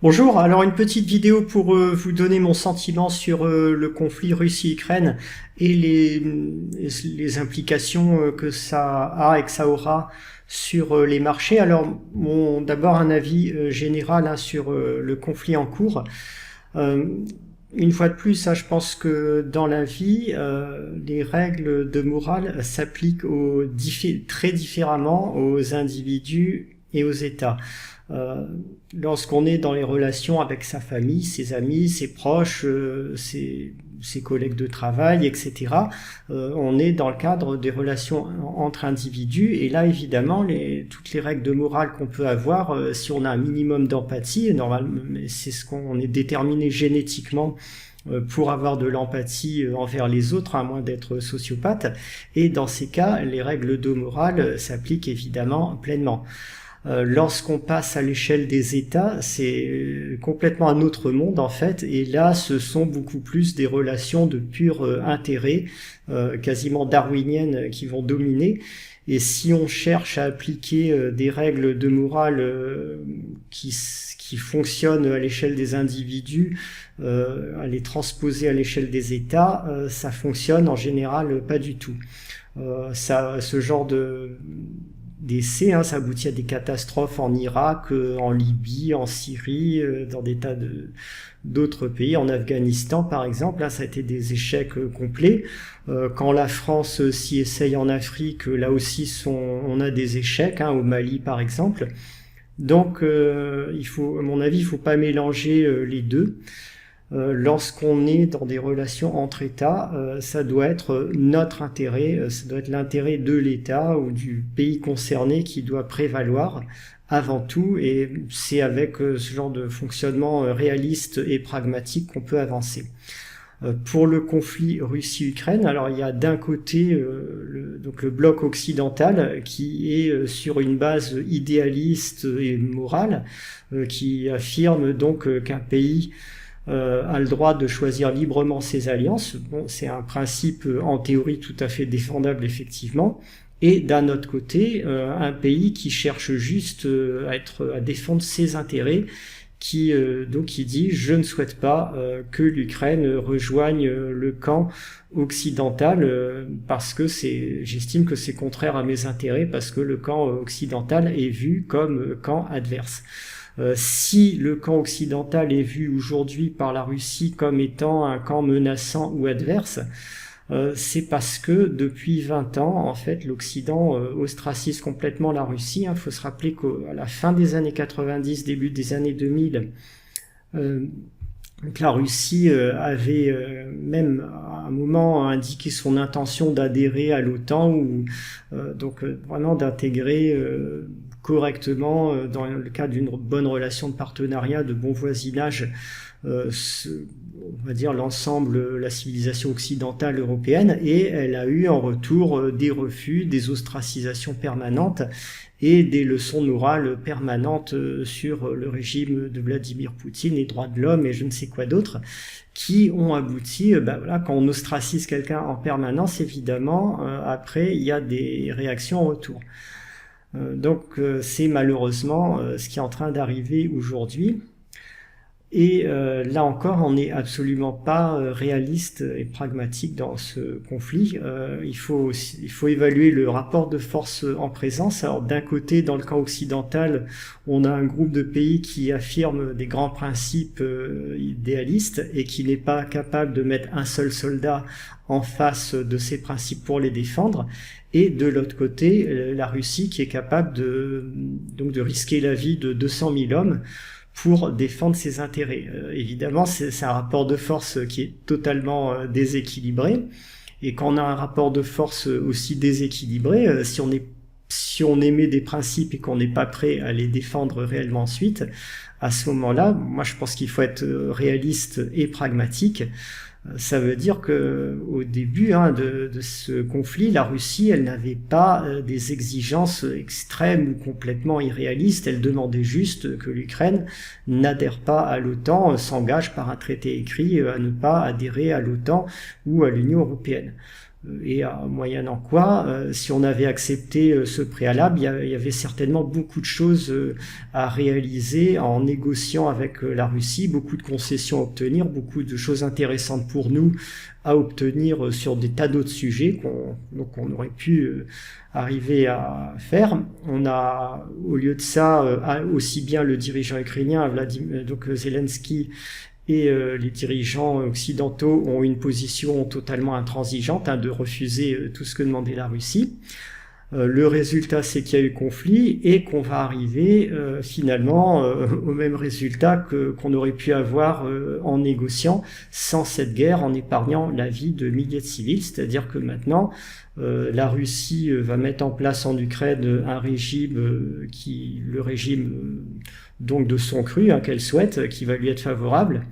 Bonjour, alors une petite vidéo pour vous donner mon sentiment sur le conflit Russie-Ukraine et les implications que ça a et que ça aura sur les marchés. Alors, d'abord un avis général sur le conflit en cours. Euh, une fois de plus, je pense que dans la vie, les règles de morale s'appliquent très différemment aux individus et aux États. Euh, Lorsqu'on est dans les relations avec sa famille, ses amis, ses proches, ses collègues de travail, etc., on est dans le cadre des relations entre individus. Et là, évidemment, toutes les règles de morale qu'on peut avoir, si on a un minimum d'empathie, normalement, c'est ce qu'on est déterminé génétiquement pour avoir de l'empathie envers les autres, à moins d'être sociopathe. Et dans ces cas, les règles de morale s'appliquent évidemment pleinement. Lorsqu'on passe à l'échelle des États, c'est complètement un autre monde en fait, et là ce sont beaucoup plus des relations de pur intérêt, quasiment darwiniennes, qui vont dominer. Et si on cherche à appliquer des règles de morale qui fonctionnent à l'échelle des individus, à les transposer à l'échelle des États, ça fonctionne en général pas du tout. Ce genre d'essais, ça aboutit à des catastrophes en Irak, en Libye, en Syrie, dans des tas d'autres pays, en Afghanistan par exemple. Là, ça a été des échecs complets. Quand la France s'y essaye en Afrique, là aussi on a des échecs, au Mali par exemple. Donc, à mon avis, il ne faut pas mélanger les deux. Lorsqu'on est dans des relations entre États, ça doit être notre intérêt, ça doit être l'intérêt de l'État ou du pays concerné qui doit prévaloir avant tout, et c'est avec ce genre de fonctionnement réaliste et pragmatique qu'on peut avancer. Pour le conflit Russie-Ukraine, alors il y a d'un côté le bloc occidental qui est sur une base idéaliste et morale, qui affirme donc qu'un pays a le droit de choisir librement ses alliances. Bon, c'est un principe en théorie tout à fait défendable effectivement. Et d'un autre côté, un pays qui cherche juste à défendre ses intérêts, qui dit je ne souhaite pas que l'Ukraine rejoigne le camp occidental parce que j'estime que c'est contraire à mes intérêts, parce que le camp occidental est vu comme camp adverse. Si le camp occidental est vu aujourd'hui par la Russie comme étant un camp menaçant ou adverse, c'est parce que depuis 20 ans, en fait, l'Occident ostracise complètement la Russie. Il faut se rappeler qu'à la fin des années 90, début des années 2000, la Russie avait même à un moment indiqué son intention d'adhérer à l'OTAN, ou vraiment d'intégrer correctement, dans le cadre d'une bonne relation de partenariat, de bon voisinage, on va dire l'ensemble, la civilisation occidentale européenne, et elle a eu en retour des refus, des ostracisations permanentes et des leçons de morale permanentes sur le régime de Vladimir Poutine, les droits de l'homme et je ne sais quoi d'autre, qui ont abouti, quand on ostracise quelqu'un en permanence, évidemment, après il y a des réactions en retour. Donc c'est malheureusement ce qui est en train d'arriver aujourd'hui. Et là encore, on n'est absolument pas réaliste et pragmatique dans ce conflit. Il faut évaluer le rapport de force en présence. Alors d'un côté, dans le camp occidental, on a un groupe de pays qui affirme des grands principes idéalistes et qui n'est pas capable de mettre un seul soldat en face de ces principes pour les défendre. Et de l'autre côté, la Russie qui est capable de risquer la vie de 200 000 hommes pour défendre ses intérêts. Évidemment, c'est un rapport de force qui est totalement déséquilibré. Et quand on a un rapport de force aussi déséquilibré, si on émet des principes et qu'on n'est pas prêt à les défendre réellement ensuite, à ce moment-là, moi je pense qu'il faut être réaliste et pragmatique. Ça veut dire que au début de ce conflit, la Russie, elle n'avait pas des exigences extrêmes ou complètement irréalistes. Elle demandait juste que l'Ukraine n'adhère pas à l'OTAN, s'engage par un traité écrit à ne pas adhérer à l'OTAN ou à l'Union européenne. et moyennant quoi, si on avait accepté ce préalable, il y avait certainement beaucoup de choses à réaliser en négociant avec la Russie, beaucoup de concessions à obtenir, beaucoup de choses intéressantes pour nous à obtenir sur des tas d'autres sujets qu'on aurait pu arriver à faire. On a, au lieu de ça, aussi bien le dirigeant ukrainien, donc Zelensky, et les dirigeants occidentaux ont une position totalement intransigeante, de refuser tout ce que demandait la Russie. Le résultat, c'est qu'il y a eu conflit et qu'on va arriver finalement au même résultat qu'on aurait pu avoir en négociant sans cette guerre, en épargnant la vie de milliers de civils. C'est-à-dire que maintenant, la Russie va mettre en place en Ukraine un régime le régime donc de son cru, qu'elle souhaite, qui va lui être favorable.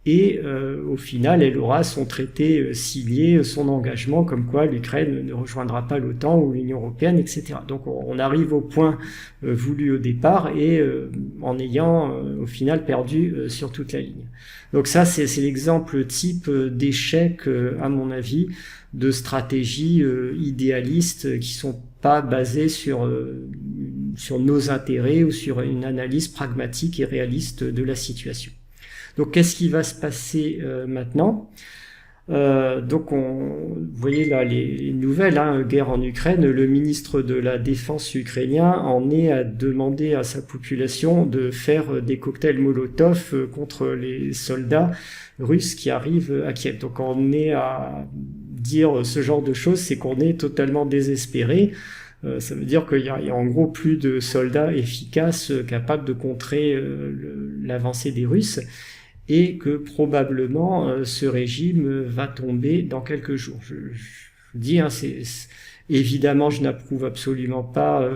Et au final, elle aura son traité signé, son engagement, comme quoi l'Ukraine ne rejoindra pas l'OTAN ou l'Union européenne, etc. Donc on arrive au point voulu au départ et en ayant au final perdu sur toute la ligne. Donc ça, c'est l'exemple type d'échec, à mon avis, de stratégies idéalistes qui sont pas basées sur nos intérêts ou sur une analyse pragmatique et réaliste de la situation. Donc, qu'est-ce qui va se passer maintenant ? Donc, vous voyez là les nouvelles, guerre en Ukraine. Le ministre de la Défense ukrainien en est à demander à sa population de faire des cocktails Molotov contre les soldats russes qui arrivent à Kiev. Donc, on est à dire ce genre de choses, c'est qu'on est totalement désespéré. Ça veut dire qu'il y a en gros plus de soldats efficaces capables de contrer l'avancée des Russes. Et que probablement ce régime va tomber dans quelques jours. Je vous dis, évidemment, je n'approuve absolument pas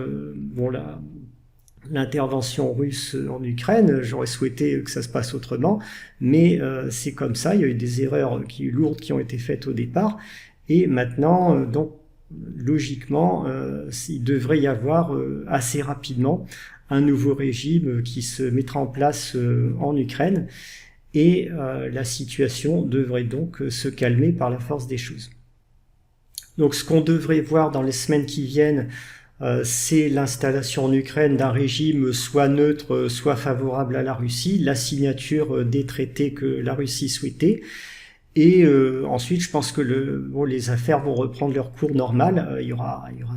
l'intervention russe en Ukraine. J'aurais souhaité que ça se passe autrement, mais c'est comme ça. Il y a eu des erreurs lourdes qui ont été faites au départ, et maintenant, donc logiquement, il devrait y avoir assez rapidement un nouveau régime qui se mettra en place en Ukraine. Et la situation devrait donc se calmer par la force des choses. Donc ce qu'on devrait voir dans les semaines qui viennent, c'est l'installation en Ukraine d'un régime soit neutre, soit favorable à la Russie, la signature des traités que la Russie souhaitait. Et ensuite, je pense que les affaires vont reprendre leur cours normal.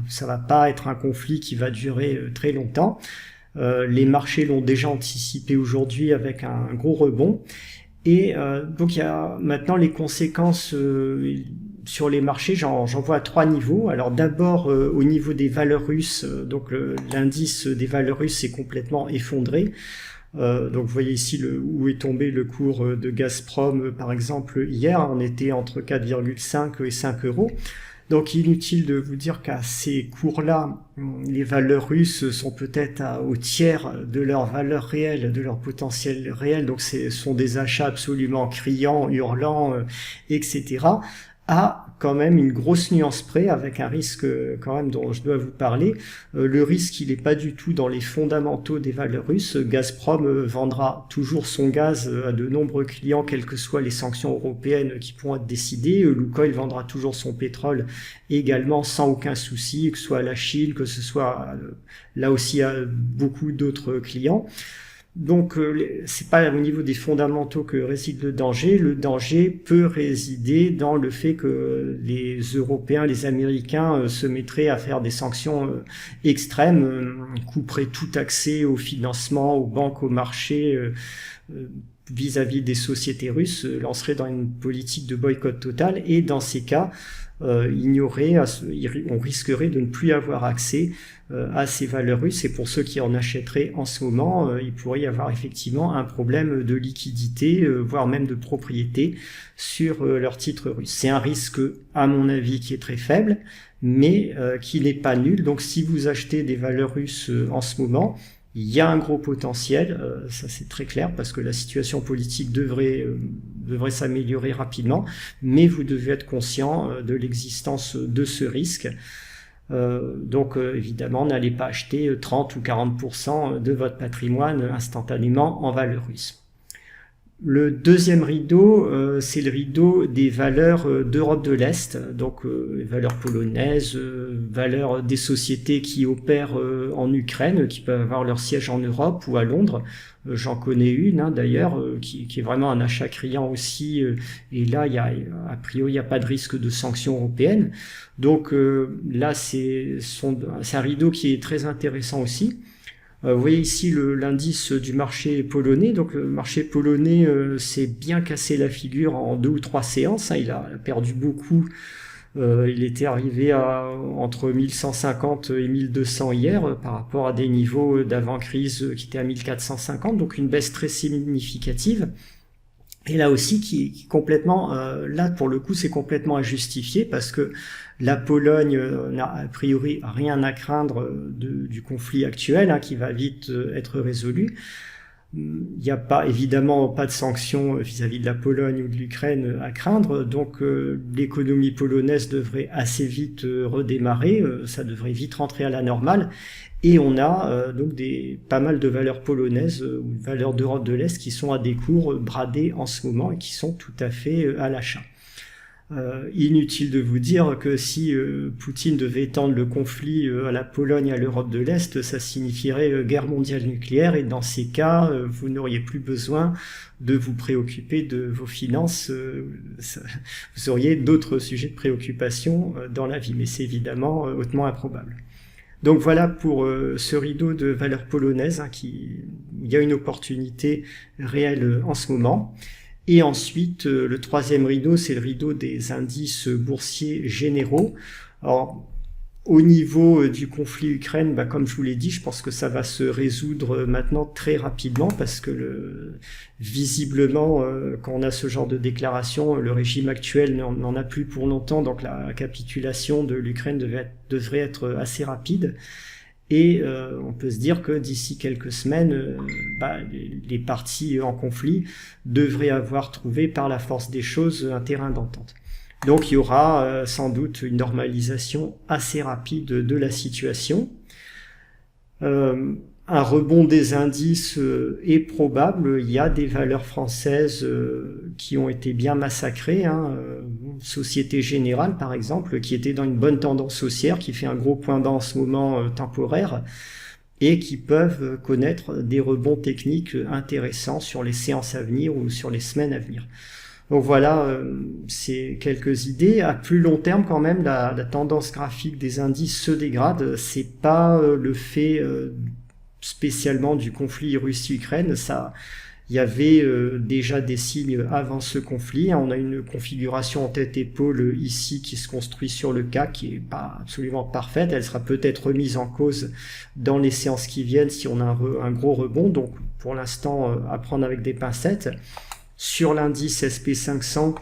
Ça va pas être un conflit qui va durer très longtemps. Les marchés l'ont déjà anticipé aujourd'hui avec un gros rebond. Et donc il y a maintenant les conséquences sur les marchés, j'en vois à 3 niveaux. Alors d'abord au niveau des valeurs russes, donc l'indice des valeurs russes s'est complètement effondré. Donc vous voyez ici où est tombé le cours de Gazprom par exemple hier, on était entre 4,5 et 5 euros. Donc inutile de vous dire qu'à ces cours-là, les valeurs russes sont peut-être au tiers de leur valeur réelle, de leur potentiel réel. Donc ce sont des achats absolument criants, hurlants, etc. À quand même une grosse nuance près, avec un risque quand même dont je dois vous parler. Le risque, il n'est pas du tout dans les fondamentaux des valeurs russes. Gazprom vendra toujours son gaz à de nombreux clients, quelles que soient les sanctions européennes qui pourront être décidées. Lukoil vendra toujours son pétrole également sans aucun souci, que ce soit à la Chine, que ce soit là aussi à beaucoup d'autres clients. Donc c'est pas au niveau des fondamentaux que réside le danger. Le danger peut résider dans le fait que les Européens, les Américains se mettraient à faire des sanctions extrêmes, couperaient tout accès au financement, aux banques, aux marchés vis-à-vis des sociétés russes, lanceraient dans une politique de boycott total. Et dans ces cas, on risquerait de ne plus avoir accès à ces valeurs russes, et pour ceux qui en achèteraient en ce moment, il pourrait y avoir effectivement un problème de liquidité, voire même de propriété sur leurs titres russes. C'est un risque, à mon avis, qui est très faible, mais qui n'est pas nul. Donc si vous achetez des valeurs russes en ce moment, il y a un gros potentiel, ça c'est très clair, parce que la situation politique devrait s'améliorer rapidement, mais vous devez être conscient de l'existence de ce risque. Donc évidemment, n'allez pas acheter 30 ou 40% de votre patrimoine instantanément en valeur russe. Le deuxième rideau, c'est le rideau des valeurs d'Europe de l'Est, donc les valeurs polonaises, valeurs des sociétés qui opèrent en Ukraine, qui peuvent avoir leur siège en Europe ou à Londres. J'en connais une d'ailleurs, qui est vraiment un achat criant aussi, et là, a priori, il n'y a pas de risque de sanctions européennes. Donc là, c'est un rideau qui est très intéressant aussi. Vous voyez ici l'indice du marché polonais. Donc le marché polonais s'est bien cassé la figure en 2 ou 3 séances. Il a perdu beaucoup. Il était arrivé à entre 1150 et 1200 hier par rapport à des niveaux d'avant-crise qui étaient à 1450. Donc une baisse très significative. Et là aussi, qui est complètement, là pour le coup, c'est complètement injustifié parce que la Pologne n'a a priori rien à craindre du conflit actuel, qui va vite être résolu. Il n'y a pas évidemment pas de sanctions vis-à-vis de la Pologne ou de l'Ukraine à craindre, donc l'économie polonaise devrait assez vite redémarrer, ça devrait vite rentrer à la normale. Et on a donc pas mal de valeurs polonaises ou valeurs d'Europe de l'Est qui sont à des cours bradés en ce moment et qui sont tout à fait à l'achat. Inutile de vous dire que si Poutine devait étendre le conflit à la Pologne et à l'Europe de l'Est, ça signifierait guerre mondiale nucléaire et dans ces cas, vous n'auriez plus besoin de vous préoccuper de vos finances. Vous auriez d'autres sujets de préoccupation dans la vie, mais c'est évidemment hautement improbable. Donc voilà pour ce rideau de valeurs polonaises, il y a une opportunité réelle en ce moment. Et ensuite, le troisième rideau, c'est le rideau des indices boursiers généraux. Alors, au niveau du conflit Ukraine, comme je vous l'ai dit, je pense que ça va se résoudre maintenant très rapidement parce que visiblement, quand on a ce genre de déclaration, le régime actuel n'en a plus pour longtemps, donc la capitulation de l'Ukraine devrait être assez rapide. Et on peut se dire que d'ici quelques semaines, les parties en conflit devraient avoir trouvé par la force des choses un terrain d'entente. Donc il y aura sans doute une normalisation assez rapide de la situation. Un rebond des indices est probable. Il y a des valeurs françaises qui ont été bien massacrées. Société Générale, par exemple, qui était dans une bonne tendance haussière, qui fait un gros point bas en ce moment temporaire, et qui peuvent connaître des rebonds techniques intéressants sur les séances à venir ou sur les semaines à venir. Donc voilà, c'est quelques idées. À plus long terme, quand même, la tendance graphique des indices se dégrade. C'est pas le fait spécialement du conflit Russie-Ukraine. Il y avait déjà des signes avant ce conflit. On a une configuration en tête-épaule ici qui se construit sur le CAC, qui est pas absolument parfaite. Elle sera peut-être remise en cause dans les séances qui viennent si on a un gros rebond. Donc pour l'instant, à prendre avec des pincettes. Sur l'indice SP500,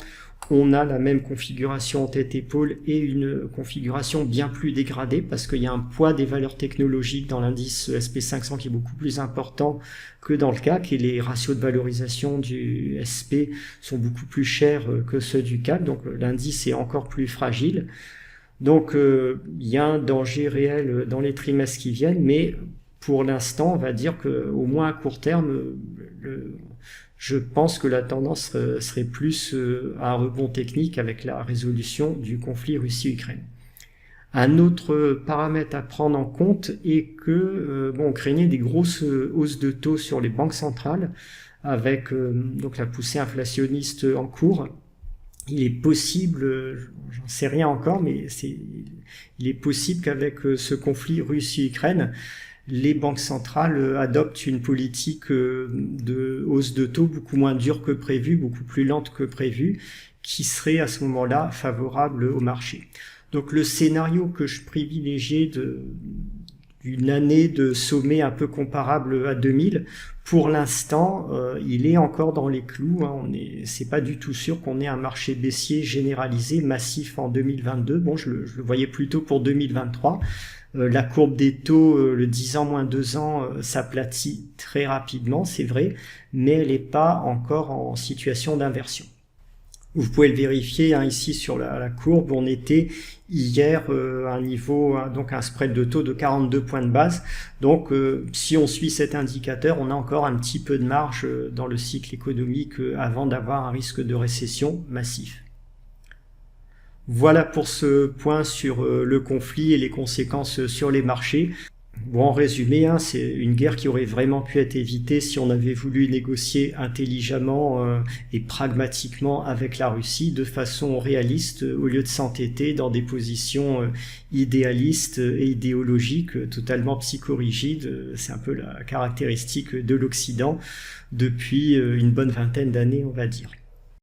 on a la même configuration en tête-épaule et une configuration bien plus dégradée parce qu'il y a un poids des valeurs technologiques dans l'indice SP500 qui est beaucoup plus important que dans le CAC et les ratios de valorisation du SP sont beaucoup plus chers que ceux du CAC, donc l'indice est encore plus fragile. Donc il y a un danger réel dans les trimestres qui viennent, mais pour l'instant, on va dire qu'au moins à court terme, je pense que la tendance serait plus à un rebond technique avec la résolution du conflit Russie-Ukraine. Un autre paramètre à prendre en compte est que on craignait des grosses hausses de taux sur les banques centrales avec donc la poussée inflationniste en cours. Il est possible, j'en sais rien encore, mais il est possible qu'avec ce conflit Russie-Ukraine, les banques centrales adoptent une politique de hausse de taux beaucoup moins dure que prévu, beaucoup plus lente que prévu, qui serait à ce moment-là favorable au marché. Donc le scénario que je privilégiais d'une année de sommet un peu comparable à 2000, pour l'instant, il est encore dans les clous. C'est pas du tout sûr qu'on ait un marché baissier généralisé, massif en 2022. Bon, je le voyais plutôt pour 2023. La courbe des taux, le 10 ans moins 2 ans, s'aplatit très rapidement, c'est vrai, mais elle n'est pas encore en situation d'inversion. Vous pouvez le vérifier hein, ici sur la courbe, on était hier à un niveau, donc un spread de taux de 42 points de base. Donc si on suit cet indicateur, on a encore un petit peu de marge dans le cycle économique avant d'avoir un risque de récession massif. Voilà pour ce point sur le conflit et les conséquences sur les marchés. Bon, en résumé, hein, c'est une guerre qui aurait vraiment pu être évitée si on avait voulu négocier intelligemment et pragmatiquement avec la Russie de façon réaliste au lieu de s'entêter dans des positions idéalistes et idéologiques totalement psychorigides. C'est un peu la caractéristique de l'Occident depuis une bonne vingtaine d'années, on va dire.